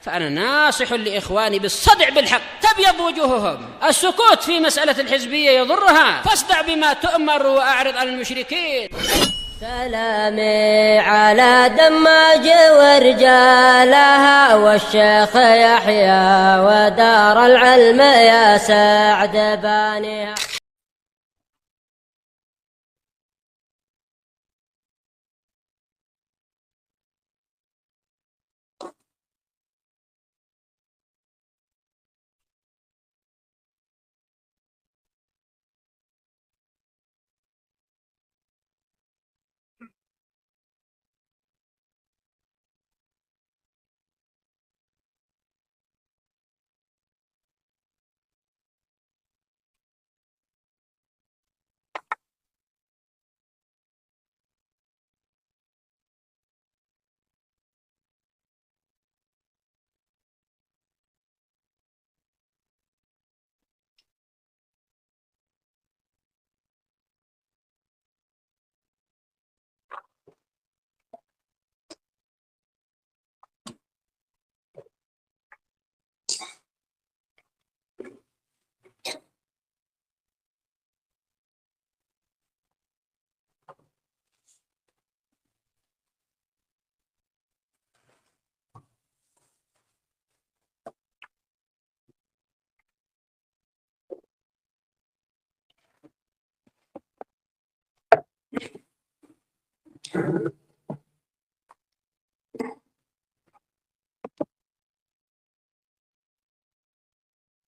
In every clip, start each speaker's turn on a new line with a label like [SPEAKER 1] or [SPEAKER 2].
[SPEAKER 1] فأنا ناصح لإخواني بالصدع بالحق، تبيض وجوههم. السكوت في مسألة الحزبية يضرها، فاصدع بما تؤمر وأعرض عن المشركين.
[SPEAKER 2] سلامي على دماج ورجالها والشيخ يحيى ودار العلم يا سعد بانيها.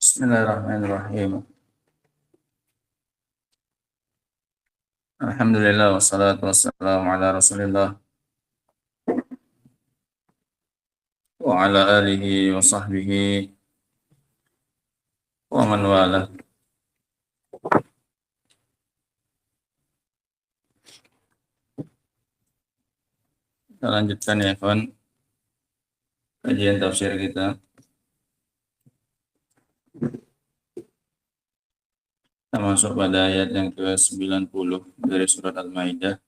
[SPEAKER 3] Bismillahirrahmanirrahim. Alhamdulillah wassalatu wassalamu ala Rasulillah wa ala alihi wa sahbihi wa man wala. Kita lanjutkan ya kawan kajian tafsir kita. Kita masuk pada ayat yang ke-90 dari surat Al-Maidah.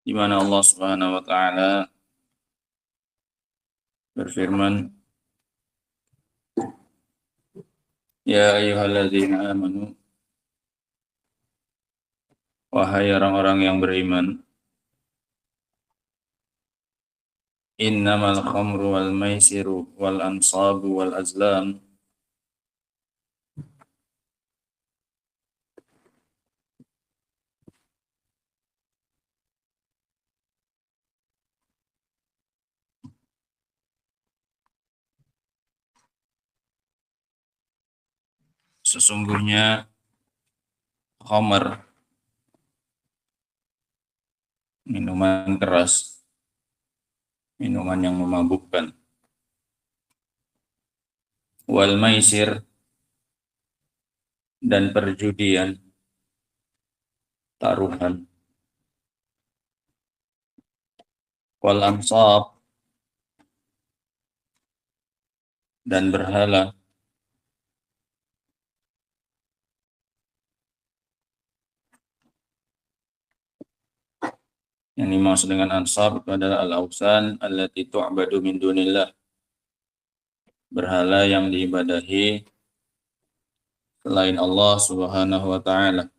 [SPEAKER 3] Di mana Allah Subhanahu wa taala berfirman, ya ayyuhalladzina amanu, wahai orang-orang yang beriman, innamal khamru wal maisiru wal ansabu wal azlam sesungguhnya khamar, minuman keras, minuman yang memabukkan, wal maisir, dan perjudian, taruhan, wal ansab, dan berhala, yang dimaksud dengan ansab itu adalah al-awsan allati tu'badu min dunillah, berhala yang diibadahi selain Allah Subhanahu wa taala.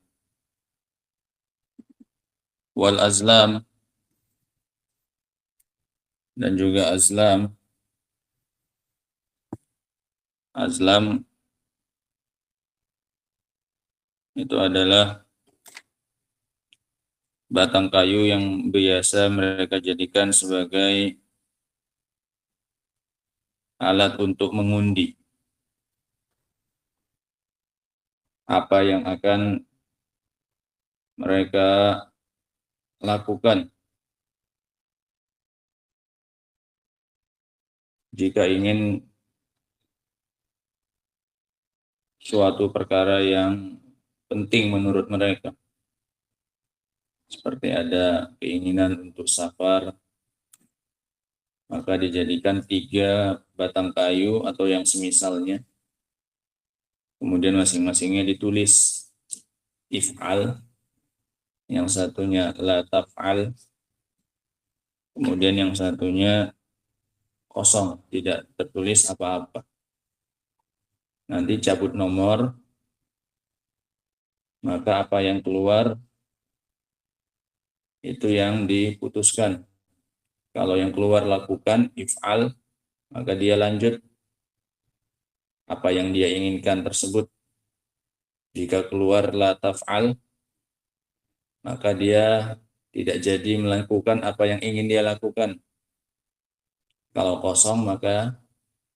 [SPEAKER 3] Wal azlam, dan juga azlam. Azlam itu adalah batang kayu yang biasa mereka jadikan sebagai alat untuk mengundi apa yang akan mereka lakukan jika ingin suatu perkara yang penting menurut mereka. Seperti ada keinginan untuk safar maka dijadikan 3 batang kayu atau yang semisalnya. Kemudian masing-masingnya ditulis if'al, yang satunya la taf'al, kemudian yang satunya kosong, tidak tertulis apa-apa. Nanti cabut nomor, maka apa yang keluar itu yang diputuskan. Kalau yang keluar lakukan if'al, maka dia lanjut apa yang dia inginkan tersebut. Jika keluar la taf'al, maka dia tidak jadi melakukan apa yang ingin dia lakukan. Kalau kosong, maka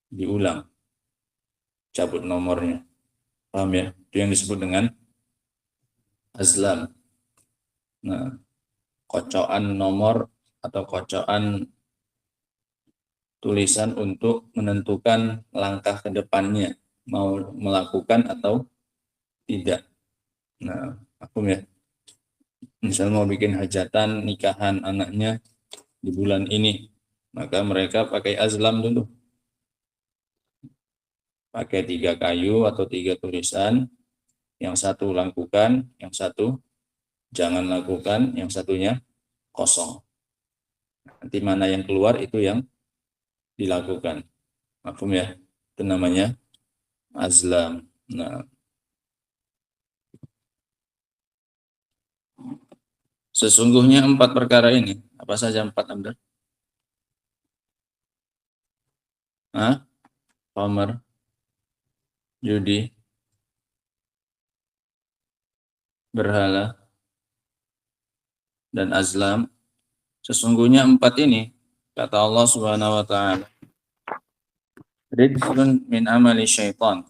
[SPEAKER 3] diulang, cabut nomornya. Paham ya? Itu yang disebut dengan azlam. Nah, kocokan nomor atau kocokan tulisan untuk menentukan langkah ke depannya, mau melakukan atau tidak. Nah, aku ya, misal mau bikin hajatan nikahan anaknya di bulan ini, maka mereka pakai azlam dulu. Pakai 3 kayu atau 3 tulisan, yang satu lakukan, yang satu jangan lakukan, yang satunya kosong. Nanti mana yang keluar itu yang dilakukan. Mafhum ya? Itu namanya azlam. Nah, sesungguhnya 4 perkara ini, apa saja 4, Abdul? Hah? Homer, judi, berhala, dan azlam. Sesungguhnya 4 ini, kata Allah Subhanahu wa taala, rijsun min amali syaitan,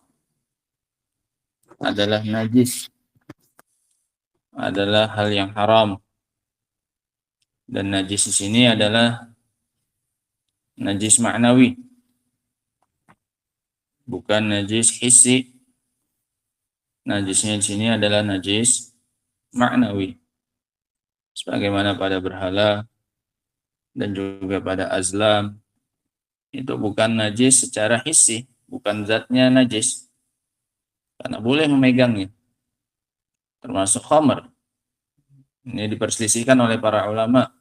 [SPEAKER 3] adalah najis, adalah hal yang haram. Dan najis di sini adalah najis ma'nawi, bukan najis hissi. Najisnya di sini adalah najis ma'nawi, sebagaimana pada berhala dan juga pada azlam. Itu bukan najis secara hissi, bukan zatnya najis, karena boleh memegangnya, termasuk khamr. Ini diperselisihkan oleh para ulama.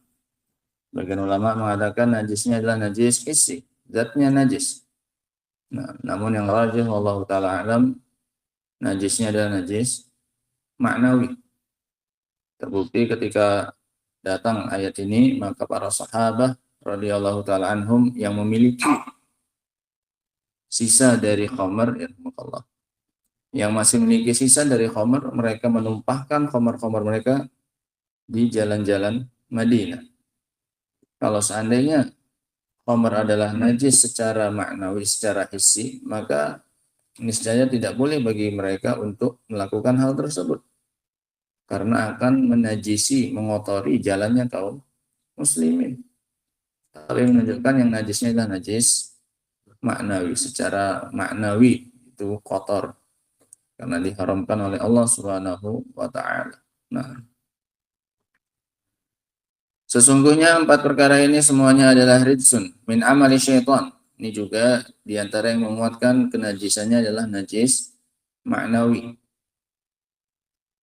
[SPEAKER 3] Bagian ulama mengatakan najisnya adalah najis hissi, zatnya najis. Nah, namun yang rajih wallahu taala alam, najisnya adalah najis ma'nawi. Terbukti ketika datang ayat ini, maka para sahabat radhiyallahu taala anhum yang memiliki sisa dari khamr, ya Allah, yang masih memiliki sisa dari khamr, mereka menumpahkan khamr-khamr mereka di jalan-jalan Madinah. Kalau seandainya khamr adalah najis secara maknawi, secara hissi, maka niscaya tidak boleh bagi mereka untuk melakukan hal tersebut, karena akan menajisi, mengotori jalannya kaum muslimin. Tapi menunjukkan yang najisnya adalah najis maknawi, secara maknawi itu kotor, karena diharamkan oleh Allah Subhanahu wa taala. Nah, sesungguhnya 4 perkara ini semuanya adalah rijsun min amali syaitan. Ini juga diantara yang menguatkan kenajisannya adalah najis maknawi.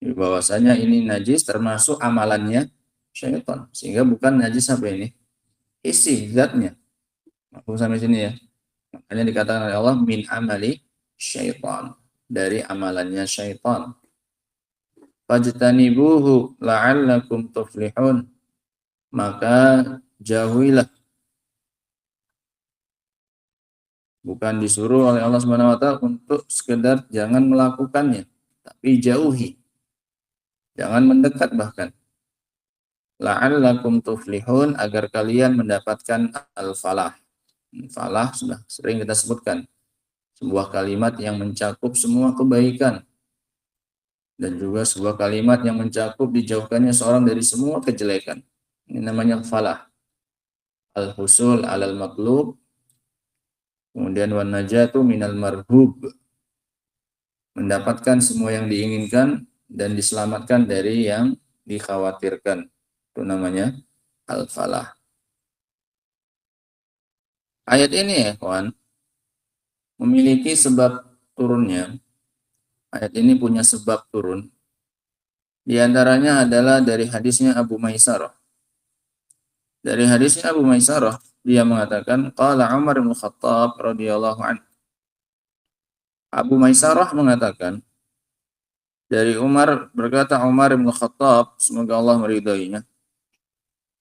[SPEAKER 3] Bahwasanya ini najis termasuk amalannya syaitan, sehingga bukan najis apa ini? Isi zatnya. Aku sampai sini ya. Makanya dikatakan oleh Allah min amali syaitan, dari amalannya syaitan. Fajtanibuhu la'allakum tuflihun. Maka jauhilah. Bukan disuruh oleh Allah Subhanahu wa taala untuk sekedar jangan melakukannya, tapi jauhi. Jangan mendekat bahkan. La'allakum tuflihun, agar kalian mendapatkan al-falah. Falah sudah sering kita sebutkan. Sebuah kalimat yang mencakup semua kebaikan. Dan juga sebuah kalimat yang mencakup dijauhkannya seorang dari semua kejelekan. Ini namanya falah. Al-husul alal matlub. Kemudian wan najatu minal marhub. Mendapatkan semua yang diinginkan dan diselamatkan dari yang dikhawatirkan. Itu namanya al-falah. Ayat ini ya kawan, memiliki sebab turunnya. Ayat ini punya sebab turun. Di antaranya adalah dari hadisnya Abu Maisarah. Dari hadisnya Abu Maisarah, dia mengatakan, Qala Umar bin Khattab radhiyallahu anhu. Abu Maisarah mengatakan, dari Umar, berkata Umar bin Khattab, semoga Allah meridainya.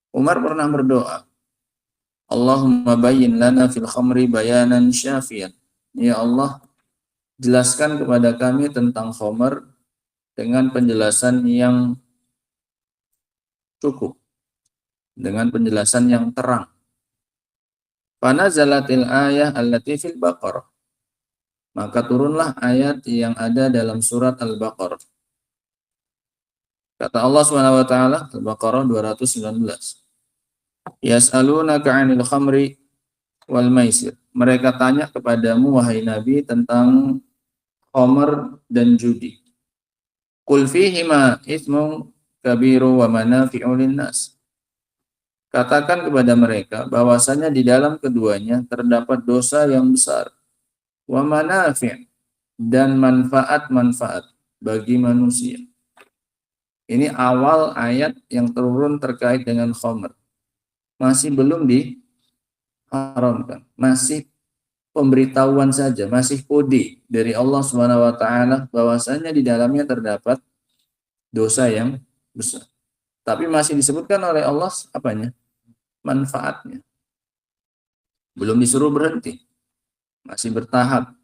[SPEAKER 3] Umar pernah berdoa, Allahumma bayyin lana fil khamri bayanan syafiyan. Ya Allah, jelaskan kepada kami tentang khamr dengan penjelasan yang cukup, dengan penjelasan yang terang. Fanazalatil ayah allati fil Baqarah. Maka turunlah ayat yang ada dalam surat Al-Baqarah. Kata Allah Subhanahu wa taala, Al-Baqarah 219. Yas'alunaka 'anil khamri wal maisir. Mereka tanya kepadamu wahai Nabi tentang khamr dan judi. Qul fihima itsmun kabiru wa manafi'u linnas. Katakan kepada mereka bahwasanya di dalam keduanya terdapat dosa yang besar, wa manafi' dan manfaat-manfaat bagi manusia. Ini awal ayat yang turun terkait dengan khamr. Masih belum diharamkan, masih pemberitahuan saja, masih kode dari Allah Subhanahu wa taala bahwasanya di dalamnya terdapat dosa yang besar. Tapi masih disebutkan oleh Allah apanya? Manfaatnya. Belum disuruh berhenti. Masih bertahap.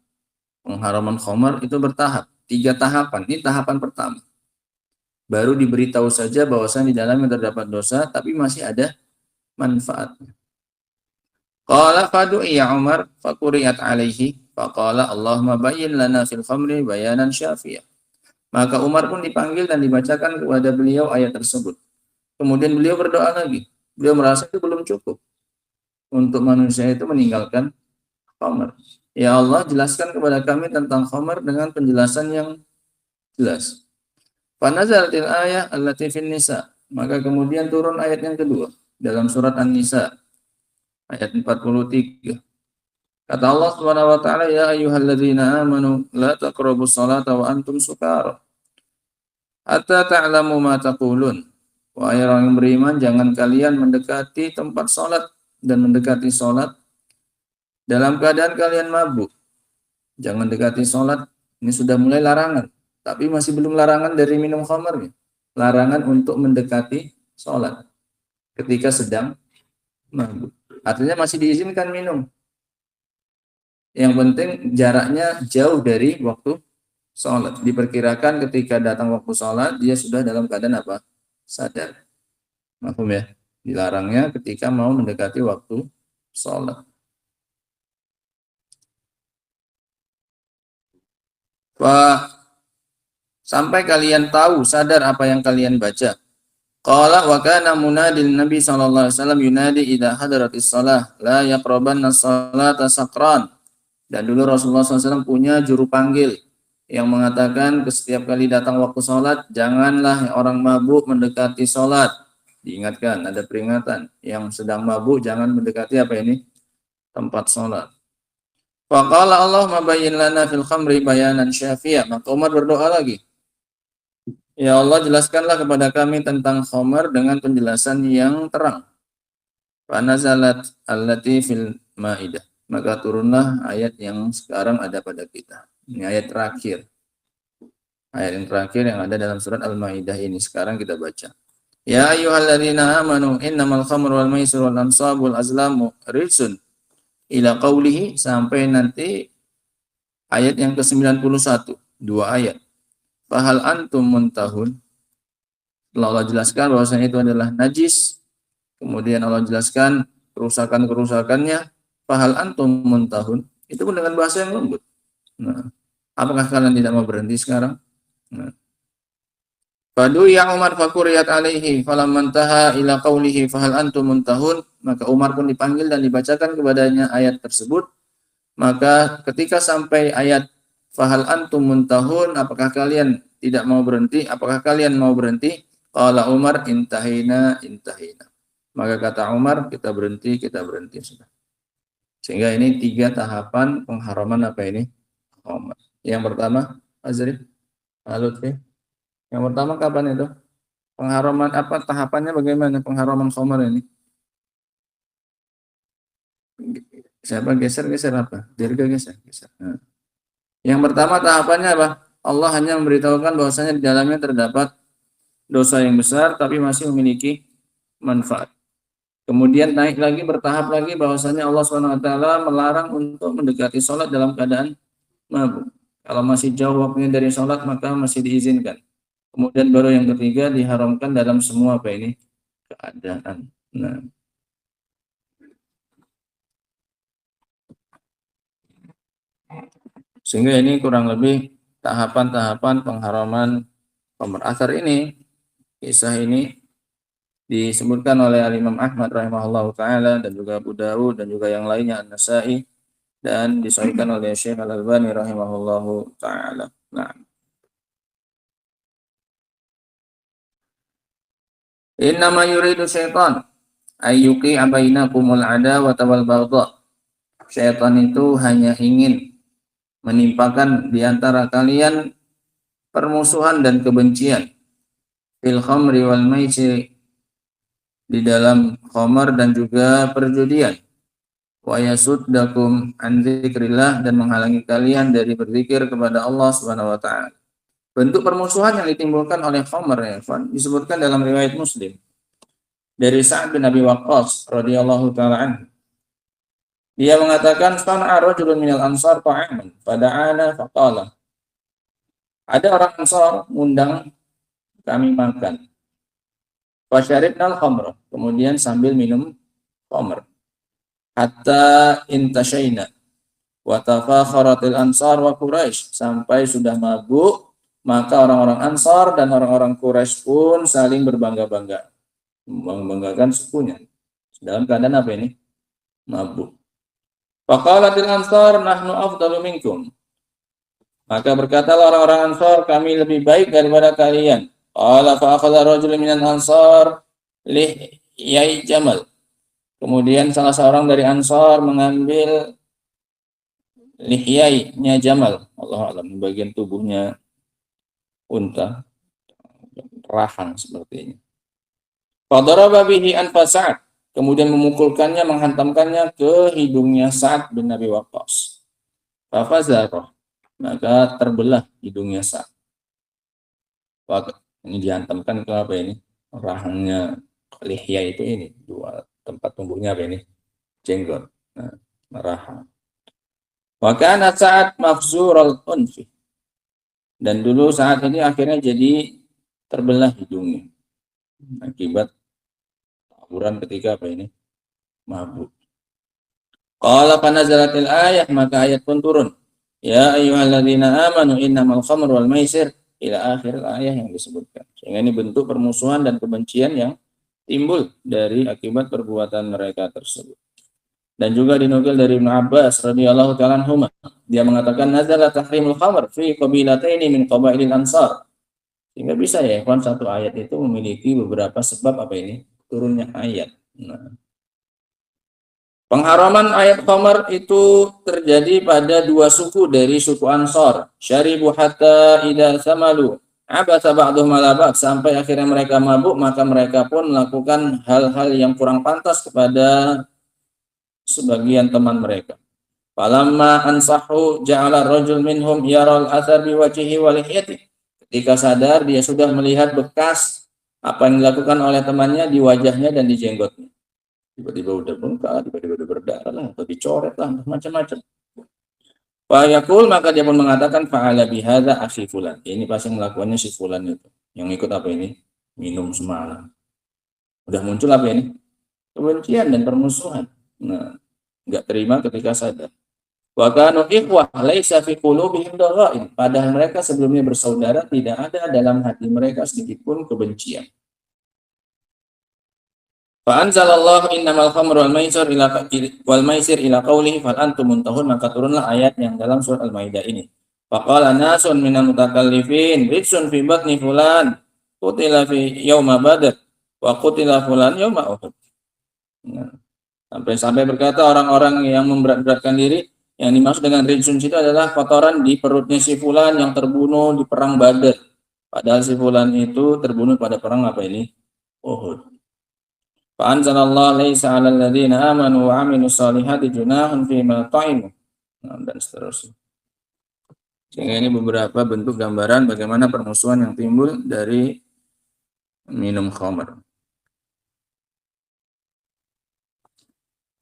[SPEAKER 3] Pengharaman khamar itu bertahap. 3 tahapan. Ini tahapan pertama. Baru diberitahu saja bahwasanya di dalamnya terdapat dosa, tapi masih ada manfaatnya. Qala fadu'i ya Umar faquriyat alaihi faqala Allahumma bayyin lana fil khamri bayanan syafiyah. Maka Umar pun dipanggil dan dibacakan kepada beliau ayat tersebut. Kemudian beliau berdoa lagi. Beliau merasa itu belum cukup untuk manusia itu meninggalkan khamr. Ya Allah, jelaskan kepada kami tentang khamr dengan penjelasan yang jelas. Fanazalatil ayah allati fin nisa. Maka kemudian turun ayat yang kedua dalam surat An-Nisa ayat 43. Kata Allah Subhanahu wa taala, ya ayyuhalladzina amanu la taqrabus salata wa antum sukara hatta ta'lamu ma taqulun. Wahai orang yang beriman, jangan kalian mendekati tempat sholat dan mendekati sholat dalam keadaan kalian mabuk. Jangan dekati sholat, ini sudah mulai larangan. Tapi masih belum larangan dari minum khamr. Larangan untuk mendekati sholat ketika sedang mabuk. Artinya masih diizinkan minum. Yang penting jaraknya jauh dari waktu sholat. Diperkirakan ketika datang waktu sholat, dia sudah dalam keadaan apa? Sadar. Mahfum ya? Dilarangnya ketika mau mendekati waktu sholat. Sampai kalian tahu, sadar apa yang kalian baca. Qala wa kana munadil Nabi sallallahu alaihi wasallam yunadi idza hadaratis shalah la yaqrabanna sholata sakran. Dan dulu Rasulullah SAW punya juru panggil yang mengatakan setiap kali datang waktu sholat, janganlah orang mabuk mendekati sholat. Diingatkan, ada peringatan. Yang sedang mabuk jangan mendekati apa ini? Tempat sholat. Faqala Allahumma bayyin lana fil khamri bayanan syafiyah. Maka Umar berdoa lagi. Ya Allah, jelaskanlah kepada kami tentang khamr dengan penjelasan yang terang. Fanazalat allati fil Maidah. Maka turunlah ayat yang sekarang ada pada kita. Ini ayat terakhir. Ayat yang terakhir yang ada dalam surat Al-Maidah ini. Sekarang kita baca. Ya ayyuhalladzina amanu innamal khamru wal maisir wal ansab wal azlamu rijsun ila qawlihi sampai nanti ayat yang ke-91. 2 ayat. Fahal antum muntahun. Allah jelaskan bahwasanya itu adalah najis. Kemudian Allah jelaskan kerusakan-kerusakannya. Fahal antum muntahun. Itu pun dengan bahasa yang lembut. Nah, apakah kalian tidak mau berhenti sekarang? Nah. Fadu ya Umar fakuriyat alaihi falamantaha ila qawlihi fahal antum muntahun. Maka Umar pun dipanggil dan dibacakan kepadanya ayat tersebut. Maka ketika sampai ayat fahal antum muntahun, apakah kalian tidak mau berhenti? Apakah kalian mau berhenti? Qala Umar intahina. Maka kata Umar, kita berhenti sudah. Sehingga ini 3 tahapan pengharaman apa ini? Khamr. Yang pertama, Azrif, Lutfi. Yang pertama kapan itu? Pengharaman apa, tahapannya bagaimana pengharaman khamr ini? Siapa geser apa? Dirga geser. Nah. Yang pertama tahapannya apa? Allah hanya memberitahukan bahwasanya di dalamnya terdapat dosa yang besar tapi masih memiliki manfaat. Kemudian naik lagi, bertahap lagi bahwasanya Allah SWT melarang untuk mendekati sholat dalam keadaan mabuk. Kalau masih jauh waktunya dari sholat maka masih diizinkan. Kemudian baru yang ketiga diharamkan dalam semua apa ini? Keadaan. Nah. Sehingga ini kurang lebih tahapan-tahapan pengharaman khamr. Asar ini, kisah ini disebutkan oleh Imam Ahmad rahimahullahu taala dan juga Abu Dawud dan juga yang lainnya, An-Nasa'i, dan disahihkan oleh Syekh Al-Albani rahimahullahu taala. Nah. Innama yuridu syaitan ayyuqi bainakumul adawata wal baghdha. Syaitan itu hanya ingin menimpakan di antara kalian permusuhan dan kebencian fil khamri wal maisir, di dalam khamar dan juga perjudian, wa yasuddakum an dzikrillah, dan menghalangi kalian dari berzikir kepada Allah Subhanahu wa taala. Bentuk permusuhan yang ditimbulkan oleh khamar ya, disebutkan dalam riwayat Muslim dari Sa'ad bin Abi Waqqas radhiyallahu taala anhu. Dia mengatakan, "Sana'a rajulun minal ansar ta'aman, fada'ana faqala." Ada orang Ansar mengundang kami makan. Fasyaribnal khamra, kemudian sambil minum khamr. Hatta intasyaina wa tafakharatil ansar wa Quraisy, sampai sudah mabuk, maka orang-orang Ansar dan orang-orang Quraisy pun saling berbangga-bangga, membanggakan sukunya dalam keadaan apa ini? Mabuk. Faqalatil ansar nahnu afdalu minkum, maka berkatalah orang-orang Ansar, kami lebih baik daripada kalian. Qala fa akhadha rajulun minal ansar lihyai jamal, kemudian salah seorang dari Ansar mengambil lihyainya jamal, Allah alam, bagian tubuhnya unta, rahang sepertinya. Fadaraba bihi anfa Sa'ad, kemudian memukulkannya, menghantamkannya ke hidungnya Sa'ad bin Abi Waqqas. Fafazarah, maka terbelah hidungnya Sa'ad. Ini dihantamkan ke apa ini? Rahangnya lihya itu ini, dua tempat tumbuhnya apa ini? Jenggot. Nah, rahang. Wa kana Sa'ad mafzural unfi, dan dulu saat ini akhirnya jadi terbelah hidungnya akibat taburan ketika apa ini? Mabuk. Qala fanazalatil ayah, maka ayat pun turun. Ya ayyuhalladzina amanu innamal khamru wal maisir, ila akhir ayat yang disebutkan. Sehingga ini bentuk permusuhan dan kebencian yang timbul dari akibat perbuatan mereka tersebut. Dan juga dinukil dari Ibnu Abbas radhiyallahu ta'ala anhuma, dia mengatakan nazala tahrimul khamr fi qabilataini min qabailil ansar. Sehingga bisa ya, kan satu ayat itu memiliki beberapa sebab apa ini? Turunnya ayat. Nah, pengharaman ayat khamr itu terjadi pada dua suku dari suku Ansar. Syaribu hatta idza samalu abasa ba'dhum ala ba'd, sampai akhirnya mereka mabuk, maka mereka pun melakukan hal-hal yang kurang pantas kepada sebagian teman mereka. Falamma ansahu ja'ala rajul minhum yaral athar bi wajhihi wa lihyatihi. Ketika sadar, dia sudah melihat bekas apa yang dilakukan oleh temannya di wajahnya dan di jenggotnya. Tiba-tiba udah bengkak, tiba-tiba udah berdarah lah, atau dicoret lah, macam-macam. Fayaqul, maka dia pun mengatakan, fa'ala bihadza akhi fulan. Ini pasti melakukannya si fulan itu. Yang ikut apa ini? Minum semalam. Udah muncul apa ini? Kebencian dan permusuhan. Nah, enggak terima ketika sadar. Wa kanu ikhwah laisa fi qulubihim daghain. Padahal mereka sebelumnya bersaudara, tidak ada dalam hati mereka sedikit pun kebencian. Fa anzalallahu innamal khamru wal maisir ila qawlihi fal antum muntahun, maka turunlah ayat yang dalam surat Al-Maidah ini. Faqala nasun minal mutakallifin ritsun fi batni fulan qutila fi yauma badr wa qutila fulan yauma uhud. Nah, Sampai berkata orang-orang yang memberat-beratkan diri, yang dimaksud dengan rijsun itu adalah kotoran di perutnya si fulan yang terbunuh di perang Badar. Padahal si fulan itu terbunuh pada perang apa ini? Uhud. Fa'anzalallahu laisa 'alal ladzina amanu wa 'amilus solihati junahun fima ta'imu. Dan seterusnya. Sehingga ini beberapa bentuk gambaran bagaimana permusuhan yang timbul dari minum khamr.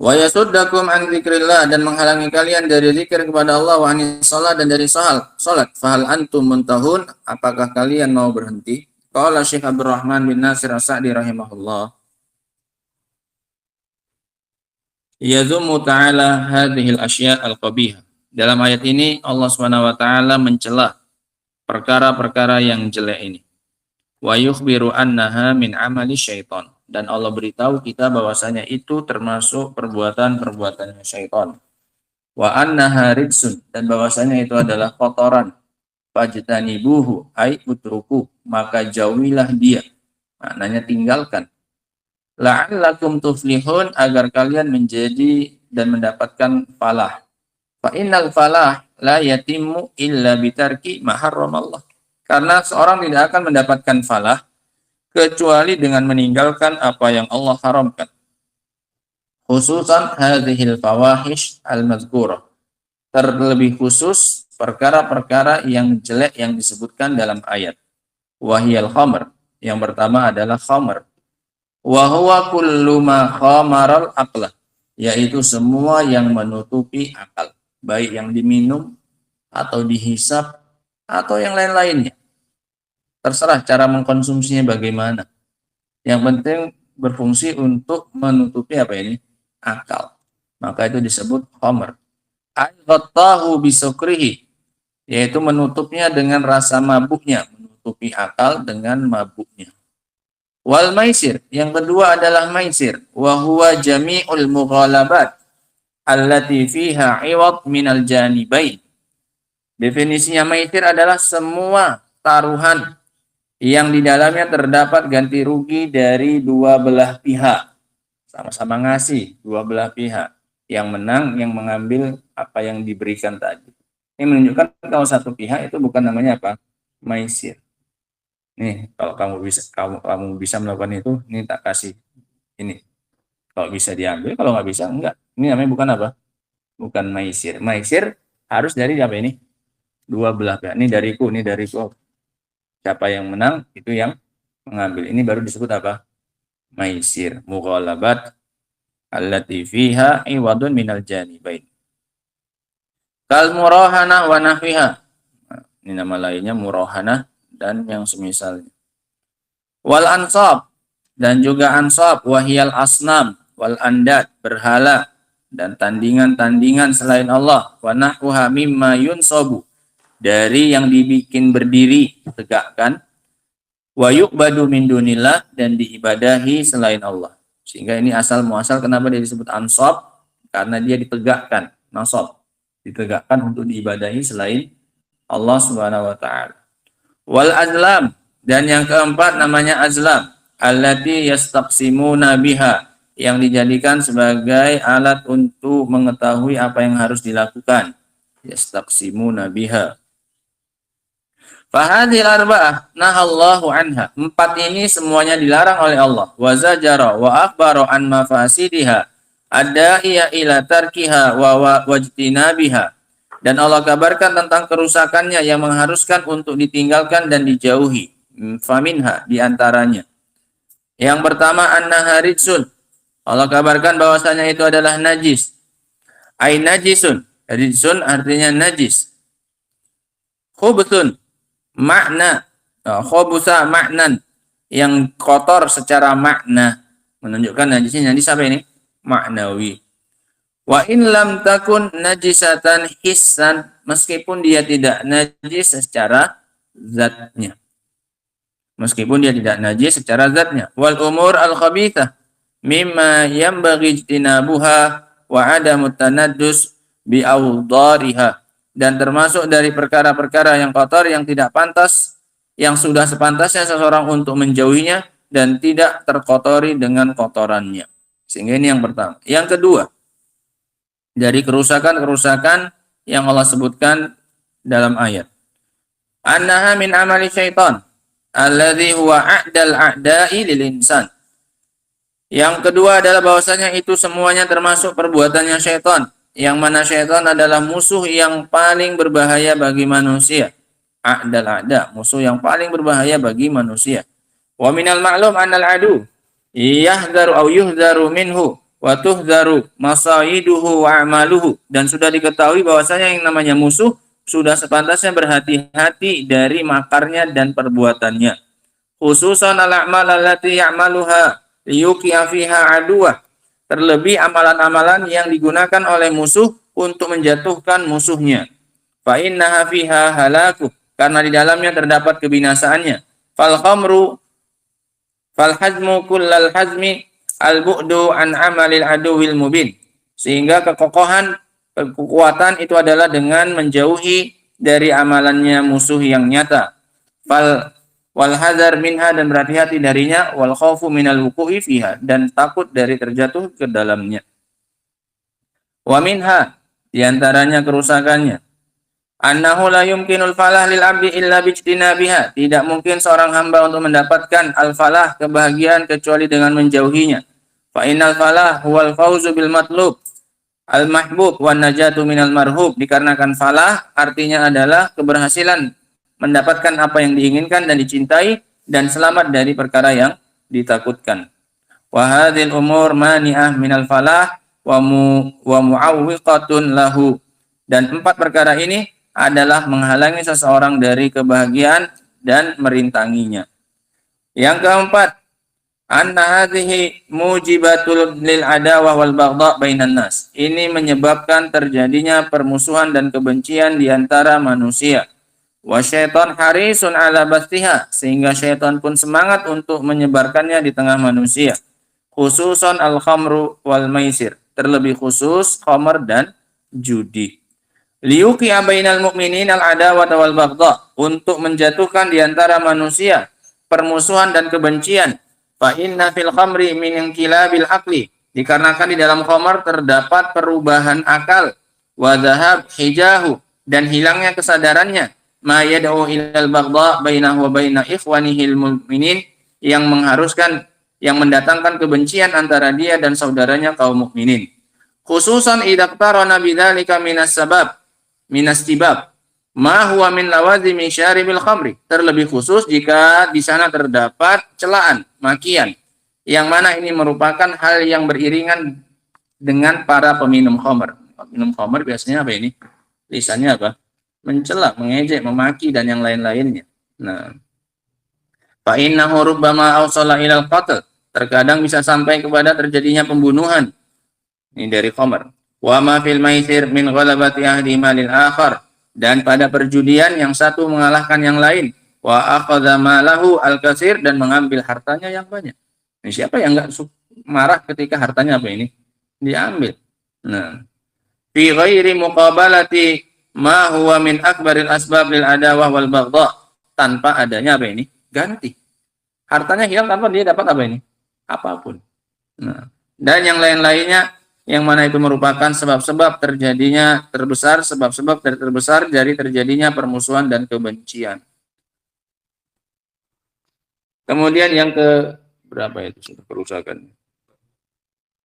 [SPEAKER 3] Wa yasuddakum an dzikrillah, dan menghalangi kalian dari zikir kepada Allah, wa anis shalah, dan dari salat. Fahal antum muntahun, apakah kalian mau berhenti? Qala Syekh Abdurrahman bin Nasir As-Sa'di rahimahullah. Yazummu ta'ala hadhil asya' al-qabihah. Dalam ayat ini Allah Subhanahu wa taala mencela perkara-perkara yang jelek ini. Wa yukhbiru annaha min amali syaitan, dan Allah beritahu kita bahwasanya itu termasuk perbuatan-perbuatan syaitan. Wa annaha rijsun, dan bahwasanya itu adalah kotoran. Fajtanibuhu ay utruku, maka jauhilah dia. Maknanya tinggalkan. La'allakum tuflihun, agar kalian menjadi dan mendapatkan falah. Fa innal falah la yatimmu illa bitarki ma harramallah. Karena seorang tidak akan mendapatkan falah kecuali dengan meninggalkan apa yang Allah haramkan. Khususan hadhil fawahish al-mazkurah. Terlebih khusus perkara-perkara yang jelek yang disebutkan dalam ayat. Wahiyal khamr. Yang pertama adalah khamr. Wa huwa kullu ma khamaral aqlah, yaitu semua yang menutupi akal, baik yang diminum atau dihisap atau yang lain-lainnya. Terserah cara mengkonsumsinya bagaimana. Yang penting berfungsi untuk menutupi apa ini? Akal. Maka itu disebut khamr. Al-ghattahu bisukrihi, yaitu menutupnya dengan rasa mabuknya, menutupi akal dengan mabuknya. Wal maisir, yang kedua adalah maisir, wa huwa jami'ul mughalabat allati fiha 'iwad minal janibain. Definisinya maisir adalah semua taruhan yang di dalamnya terdapat ganti rugi dari dua belah pihak. Sama-sama ngasih dua belah pihak. Yang menang yang mengambil apa yang diberikan tadi. Ini menunjukkan kalau satu pihak itu bukan namanya apa? Maisir. Nih, kalau kamu bisa melakukan itu, ini tak kasih ini. Kalau bisa diambil, kalau nggak bisa enggak. Ini namanya bukan apa? Bukan maisir. Maisir harus dari apa ini? Dua belah pihak. Ini dariku, ini dariku. Siapa yang menang itu yang mengambil. Ini baru disebut apa? Maisir. Mughalabat allati fiha iwadun minal janibain. Kal murahanah wa nahwiha. Ini nama lainnya murahanah dan yang semisalnya. Wal ansab, dan juga ansab, wahiyal asnam, wal andad, berhala, dan tandingan-tandingan selain Allah. Wa nahwuha mimma yunsabu, dari yang dibikin berdiri, tegakkan. Wa yu'badu min dunillah, dan diibadahi selain Allah. Sehingga ini asal muasal kenapa dia disebut ansab, karena dia ditegakkan, nasab, ditegakkan untuk diibadahi selain Allah Subhanahu wa taala. Wal azlam, dan yang keempat namanya azlam, allati yastaqsimuna biha, yang dijadikan sebagai alat untuk mengetahui apa yang harus dilakukan. Yastaqsimuna biha. Fahadhil arba'ah nahallahu anha. Empat ini semuanya dilarang oleh Allah. Wa zajara wa akhbara an mafasidiha adda'iya ila tarkiha wa wajtinabiha. Dan Allah kabarkan tentang kerusakannya yang mengharuskan untuk ditinggalkan dan dijauhi. Faminha, diantaranya. Yang pertama, annaha rijsun. Allah kabarkan bahwasanya itu adalah najis. Ay najisun. Rijsun artinya najis. Khubutun, makna. Khubusa maknan, yang kotor secara makna. Menunjukkan najisnya. Najis apa ini? Maknawi. Wa in lam takun najisatan hissan, meskipun dia tidak najis secara zatnya. Meskipun dia tidak najis secara zatnya. Wal umur al khabithah mimma yanbaghi ijtinabuha wa adamu tanaddus bi awdariha, dan termasuk dari perkara-perkara yang kotor yang tidak pantas, yang sudah sepantasnya seseorang untuk menjauhinya dan tidak terkotori dengan kotorannya. Sehingga ini yang pertama. Yang kedua, dari kerusakan-kerusakan yang Allah sebutkan dalam ayat. Annaha min amali syaitan alladhi huwa a'dal a'da'i lil insan. Yang kedua adalah bahwasanya itu semuanya termasuk perbuatannya syaitan, yang mana syaitan adalah musuh yang paling berbahaya bagi manusia. A'dal a'da, musuh yang paling berbahaya bagi manusia. Wa minal ma'lum annal adu yahdharu aw yuhdharu minhu wa tuhdharu masaiduhu wa a'maluhu. Dan sudah diketahui bahwasanya yang namanya musuh sudah sepantasnya berhati-hati dari makarnya dan perbuatannya. Khususan al-a'mal allati ya'maluha liyuqi'a fiha aduwah. Terlebih amalan-amalan yang digunakan oleh musuh untuk menjatuhkan musuhnya. Fa innaha fiha halaku, karena di dalamnya terdapat kebinasaannya. Fal khamru fal hazmu kullal hazmi al bu'du an amalil aduwil mubin. Sehingga kekokohan, kekuatan itu adalah dengan menjauhi dari amalannya musuh yang nyata. Wal hazar minha, dan berhati-hati darinya, wal khaufu minal wuqu'i fiha, dan takut dari terjatuh ke dalamnya. Wa minha, diantaranya kerusakannya, annahu la yumkinul falah lil abdi illa bijtinabiha. Tidak mungkin seorang hamba untuk mendapatkan al-falah, kebahagiaan, kecuali dengan menjauhinya. Fa innal falah huwal fauzu bil matlub al-mahbub wan najatu minal marhub. Dikarenakan falah artinya adalah keberhasilan, mendapatkan apa yang diinginkan dan dicintai, dan selamat dari perkara yang ditakutkan. Wa hadzal umur mani'ah minal falah wa mu'awwiqatun lahu. Dan 4 perkara ini adalah menghalangi seseorang dari kebahagiaan dan merintanginya. Yang keempat, anna hadhihi mujibatul lil adawah wal baghdha bainan nas. Ini menyebabkan terjadinya permusuhan dan kebencian di antara manusia. Wa syaitan harisun ala bastiha, sehingga syaitan pun semangat untuk menyebarkannya di tengah manusia. Khususan al-khamru wal maisir, terlebih khusus khamr dan judi. Liyuqi'a bainal mu'minin al-adawah wal baghdha, untuk menjatuhkan di antara manusia permusuhan dan kebencian. Fa inna fil khamri min inqilabil aqli, dikarenakan di dalam khamr terdapat perubahan akal. Wa dhahab hijahu, dan hilangnya kesadarannya. Ma yad'u ilal baghdha bainahu wa baina ikhwanihil mu'minin, yang mengharuskan, yang mendatangkan kebencian antara dia dan saudaranya kaum mukminin. Khususan idza qarana bidzalika minas tibab ma huwa min lawazimi syaribil khamri, terlebih khusus jika di sana terdapat celaan, makian, yang mana ini merupakan hal yang beriringan dengan para peminum khamr. Minum khamr biasanya apa ini? Lisannya apa? Mencela, mengejek, memaki, dan yang lain-lainnya. Nah, fa innahu rubbama awsala ilal qatl, terkadang bisa sampai kepada terjadinya pembunuhan. Ini dari khamr. Wa ma fil maisir min ghalabati ahdi malil akhar, dan pada perjudian yang satu mengalahkan yang lain. Wa akhadha malahu al-katsir, dan mengambil hartanya yang banyak. Ini siapa yang enggak marah ketika hartanya apa ini diambil? Nah, fi ghairi muqabalati ma huwa min akbaril asbab lil adawah wal baghdha, tanpa adanya apa ini? Ganti. Hartanya hilang tanpa dia dapat apa ini? Apapun. Nah, dan yang lain-lainnya, yang mana itu merupakan sebab-sebab terjadinya sebab-sebab terbesar dari terjadinya permusuhan dan kebencian. Kemudian yang ke berapa itu kerusakan?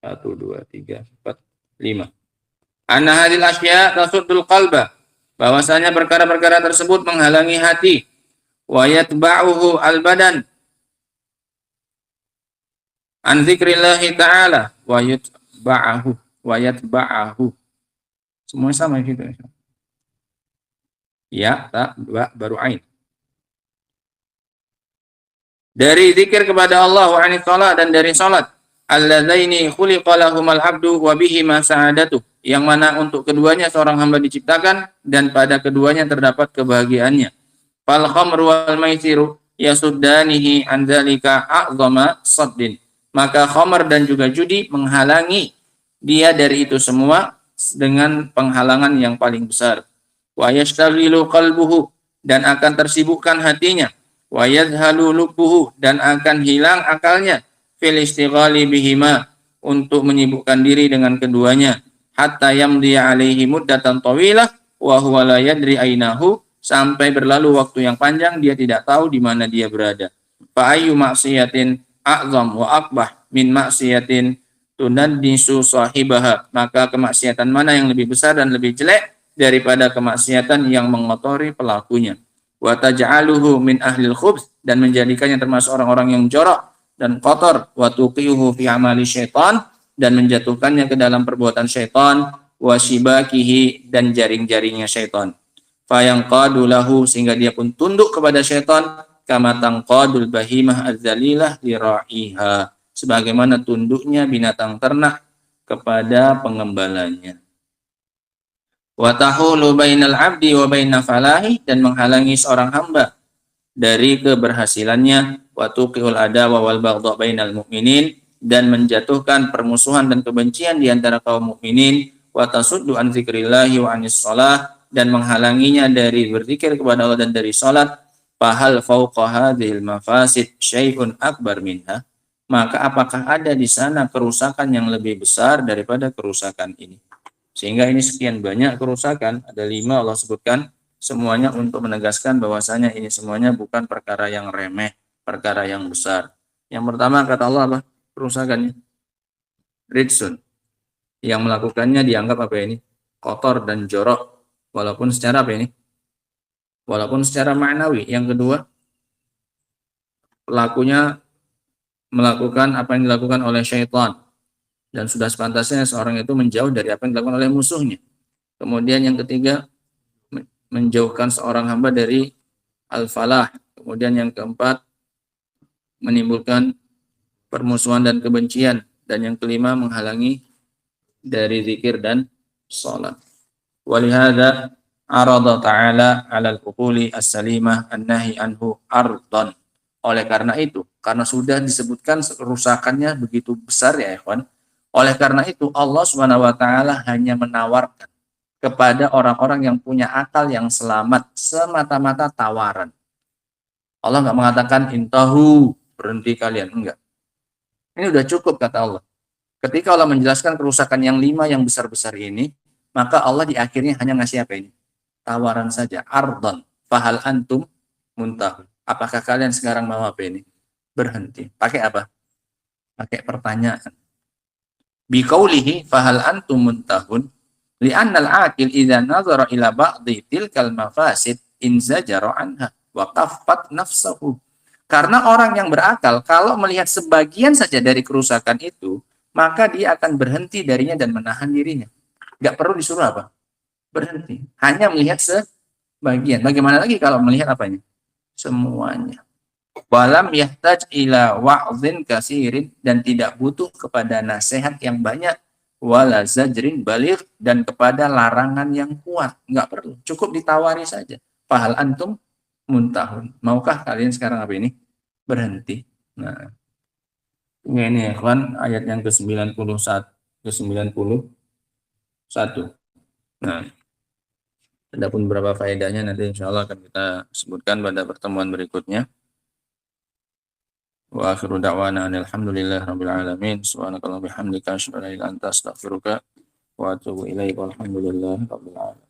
[SPEAKER 3] 1 2 3 4 5. Anna hadhil asya tasuddul qalba, bahwasanya perkara-perkara tersebut menghalangi hati. Wa yatba'uhu al-badan an dzikrillahi ta'ala wa yatba'ahu. Semua sama gitu. Ya, ta, ba, baru ain. Dari zikir kepada Allah, wa anit shalah, dan dari salat. Alladzaini khuliqa lahumal abdu wa bihima sa'adatu, yang mana untuk keduanya seorang hamba diciptakan, dan pada keduanya terdapat kebahagiaannya. Fal khamru wal maisiru yasuddanihi an dzalika a'zama saddin, maka khamr dan juga judi menghalangi dia dari itu semua dengan penghalangan yang paling besar. Wa yashtaghilu qalbuhu, dan akan tersibukkan hatinya. Wa yadhalu lubbuhu, dan akan hilang akalnya. Fil istighali bihima, untuk menyibukkan diri dengan keduanya hatta yamdi alaihi muddatan tawilah wa huwa la yadri ainahu, sampai berlalu waktu yang panjang dia tidak tahu di mana dia berada. Fa ayyu maksiatin a'zam wa akbah min maksiatin tunaddisu sahibaha, maka kemaksiatan mana yang lebih besar dan lebih jelek daripada kemaksiatan yang mengotori pelakunya. Wa taj'aluhu min ahlil khubz, dan menjadikannya termasuk orang-orang yang jorok dan kotor. Wa tuqiuhu fi amali syaitan, dan menjatuhkannya ke dalam perbuatan syaitan. Wa shibakihi, dan jaring-jaringnya syaitan. Fa yanqadu lahu, sehingga dia pun tunduk kepada syaitan, kama tanqadul bahimah az-zalilah li ra'iha, sebagaimana tunduknya binatang ternak kepada pengembalanya. Wa tahulu bainal abdi wa baina falahi, dan menghalangi seorang hamba dari keberhasilannya. Wa tuqiul adawa wal baghdha bainal mu'minin, dan menjatuhkan permusuhan dan kebencian di antara kaum mukminin. Wa tasuddu an dzikrillahi wa anis shalah, dan menghalanginya dari berzikir kepada Allah dan dari salat. Fahal fauqa hadhil mafasid syai'un akbar minha, maka apakah ada di sana kerusakan yang lebih besar daripada kerusakan ini? Sehingga ini sekian banyak kerusakan, ada 5 Allah sebutkan, semuanya untuk menegaskan bahwasanya ini semuanya bukan perkara yang remeh, perkara yang besar. Yang pertama kata Allah apa? Kerusakannya ridsun, yang melakukannya dianggap apa ini? Kotor dan jorok, walaupun secara apa ini? Walaupun secara maknawi. Yang kedua, pelakunya melakukan apa yang dilakukan oleh syaitan, dan sudah sepantasnya seorang itu menjauh dari apa yang dilakukan oleh musuhnya. Kemudian yang ketiga, menjauhkan seorang hamba dari al-falah. Kemudian yang keempat, menimbulkan permusuhan dan kebencian. Dan yang kelima, menghalangi dari zikir dan salat. Walihada arada ta'ala 'alal uquli as-salimah an-nahi anhu ardan. Oleh karena itu, karena sudah disebutkan kerusakannya begitu besar ya ikhwan, oleh karena itu Allah Subhanahu wa taala hanya menawarkan kepada orang-orang yang punya akal yang selamat semata-mata tawaran. Allah enggak mengatakan intahu, berhenti kalian, enggak. Ini udah cukup kata Allah. Ketika Allah menjelaskan kerusakan yang 5 yang besar-besar ini, maka Allah di akhirnya hanya ngasih apa ini? Tawaran saja, ardan, fahal antum muntahun. Apakah kalian sekarang mau apa ini? Berhenti. Pakai apa? Pakai pertanyaan. Biqaulihi fahal antum muntahun, li'annal aqil idza nazara ila ba'dhi tilkal mafasid inzajara anha wa qaffat nafsuhu. Karena orang yang berakal kalau melihat sebagian saja dari kerusakan itu, maka dia akan berhenti darinya dan menahan dirinya. Enggak perlu disuruh apa? Berhenti. Hanya melihat sebagian. Bagaimana lagi kalau melihat apanya? Semuanya. Walam yahtaj ila wa'zin kasirin, dan tidak butuh kepada nasihat yang banyak, wala zajrin baligh, dan kepada larangan yang kuat. Enggak perlu, cukup ditawari saja. Fahal antum muntahun, maukah kalian sekarang apa ini? Berhenti. Nah, ini ya kawan, ayat yang ke-91 Nah, ada pun beberapa faedahnya nanti insya Allah akan kita sebutkan pada pertemuan berikutnya. Wa akhiru da'wana alhamdulillah rabbil alamin. Subhanakallahumma bihamdika asyhadu an la ilaha illa anta astaghfiruka wa atubu ilaika. Walhamdulillah rabbil alamin.